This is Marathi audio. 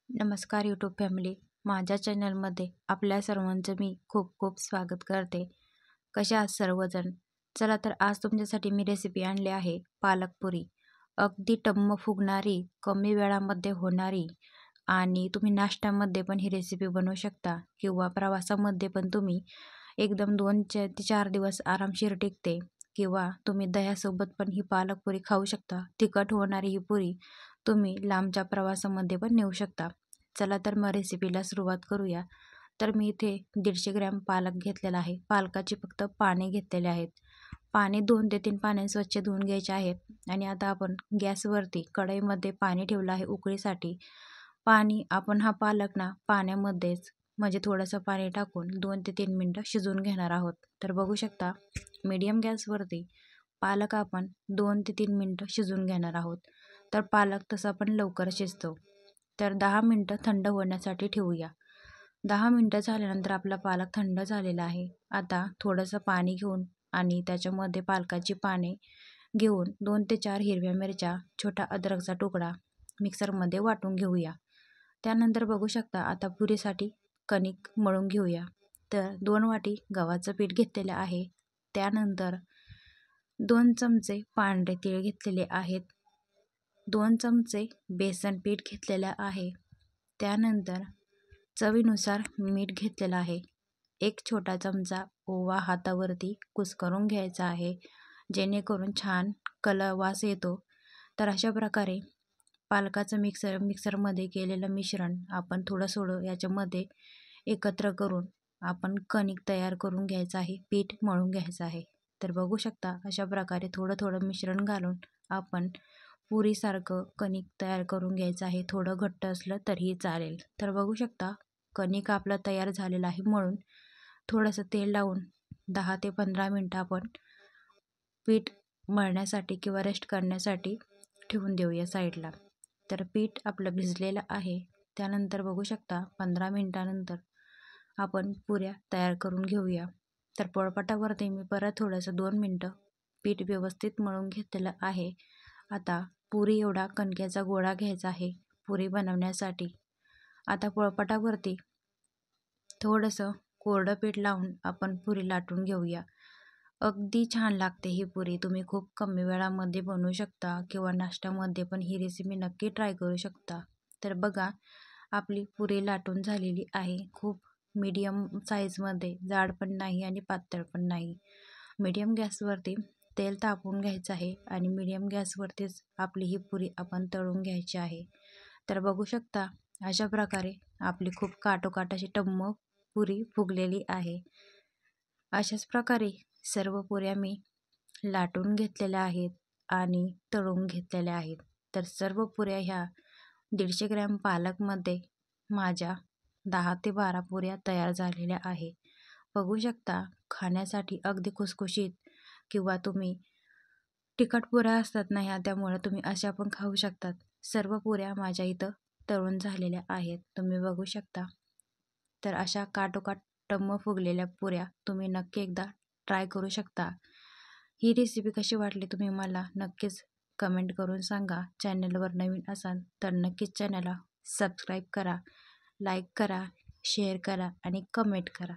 नमस्कार यूट्यूब फॅमिली. माझ्या चॅनलमध्ये आपल्या सर्वांचं मी खूप खूप स्वागत करते. कशा आहात सर्वजण? चला तर आज तुमच्यासाठी मी रेसिपी आणली आहे पालक पुरी. अगदी टम्म फुगणारी, कमी वेळामध्ये होणारी आणि तुम्ही नाश्त्यामध्ये पण ही रेसिपी बनवू शकता किंवा प्रवासामध्ये पण तुम्ही एकदम 2 ते 4 दिवस आरामशीर टिकते किंवा तुम्ही दह्यासोबत पण ही पालक पुरी खाऊ शकता. तिखट होणारी ही पुरी तुम्ही लांबच्या प्रवासामध्ये पण नेऊ शकता. चला तर मग रेसिपीला सुरुवात करूया. तर मी इथे 150 ग्रॅम पालक घेतलेला आहे. पालकाची फक्त पाने घेतलेले आहेत. पाने 2 ते 3 पाण्याने स्वच्छ धुवून घ्यायचे आहेत आणि आता आपण गॅसवरती कढईमध्ये पाणी ठेवलं आहे उकळीसाठी. पाणी आपण हा पालक ना पाण्यामध्येच म्हणजे थोडंसं पाणी टाकून 2 ते 3 मिनटं शिजवून घेणार आहोत. तर बघू शकता मीडियम गॅसवरती पालक आपण 2 ते 3 मिनटं शिजवून घेणार आहोत. तर पालक तसा पण लवकर शिजतो. तर 10 मिनटं थंड होण्यासाठी ठेवूया. 10 मिनटं झाल्यानंतर आपला पालक थंड झालेला आहे. आता थोडंसं पाणी घेऊन आणि त्याच्यामध्ये पालकाची पाने घेऊन 2 ते 4 हिरव्या मिरच्या, छोटा अद्रकचा तुकडा मिक्सरमध्ये वाटून घेऊया. त्यानंतर बघू शकता आता पुरीसाठी कणिक मळून घेऊया. तर 2 वाटी गव्हाचं पीठ घेतलेलं आहे. त्यानंतर 2 चमचे पांढरे तीळ घेतलेले आहेत. 2 चमचे बेसन पीठ घेतलेलं आहे. त्यानंतर चवीनुसार मीठ घेतलेलं आहे. 1 छोटा चमचा ओवा हातावरती कुस्करून घ्यायचा आहे, जेणेकरून छान वास येतो. तर अशा प्रकारे पालकाचं मिक्सरमध्ये केलेलं मिश्रण आपण थोडं याच्यामध्ये एकत्र करून आपण कणिक तयार करून घ्यायचं आहे, पीठ मळून घ्यायचं आहे. तर बघू शकता अशा प्रकारे थोडं मिश्रण घालून आपण पुरीसारखं कणिक तयार करून घ्यायचं आहे. थोडं घट्ट असलं तरीही चालेल. तर बघू शकता कणिक आपलं तयार झालेलं आहे मळून. थोडंसं तेल लावून 10 ते 15 मिनटं आपण पीठ मळण्यासाठी किंवा रेस्ट करण्यासाठी ठेवून देऊया साईडला. तर पीठ आपलं भिजलेलं आहे. त्यानंतर बघू शकता 15 मिनटानंतर आपण पुऱ्या तयार करून घेऊया. तर पोळपाटावरती मी परत थोडंसं 2 मिनटं पीठ व्यवस्थित मळून घेतलेलं आहे. आता पुरी एवढा कणकेचा गोळा घ्यायचा आहे पुरी बनवण्यासाठी. आता पोळपाटावरती थोडंसं कोरडं पीठ लावून आपण पुरी लाटून घेऊया. अगदी छान लागते ही पुरी. तुम्ही खूप कमी वेळामध्ये बनवू शकता किंवा नाश्त्यामध्ये पण ही रेसिपी नक्की ट्राय करू शकता. तर बघा आपली पुरी लाटून झालेली आहे. खूप मीडियम साईजमध्ये, जाड पण नाही आणि पातळ पण नाही. मीडियम गॅसवरती तेल तापवून घ्यायचं आहे आणि मीडियम गॅसवरतीच आपली ही पुरी आपण तळून घ्यायची आहे. तर बघू शकता अशा प्रकारे आपली खूप काटोकाट अशी टम्म पुरी फुगलेली आहे. अशाच प्रकारे सर्व पुऱ्या मी लाटून घेतलेल्या आहेत आणि तळून घेतलेल्या आहेत. तर सर्व पुऱ्या ह्या 150 ग्रॅम पालकमध्ये माझ्या 10 ते 12 पुऱ्या तयार झालेल्या आहे. बघू शकता खाण्यासाठी अगदी खुसखुशीत किंवा तुम्ही तिखट पुऱ्या असतात ना ह्या, त्यामुळे तुम्ही अशा पण खाऊ शकतात. सर्व पुऱ्या माझ्या इथं तळून झालेल्या आहेत. तुम्ही बघू शकता. तर अशा काटोकाट टम्म फुगलेल्या पुऱ्या तुम्ही नक्की एकदा ट्राय करू शकता. ही रेसिपी कशी वाटली तुम्ही मला नक्कीच कमेंट करून सांगा. चॅनलवर नवीन असाल तर नक्कीच चॅनलला सबस्क्राईब करा, लाईक करा, शेअर करा आणि कमेंट करा.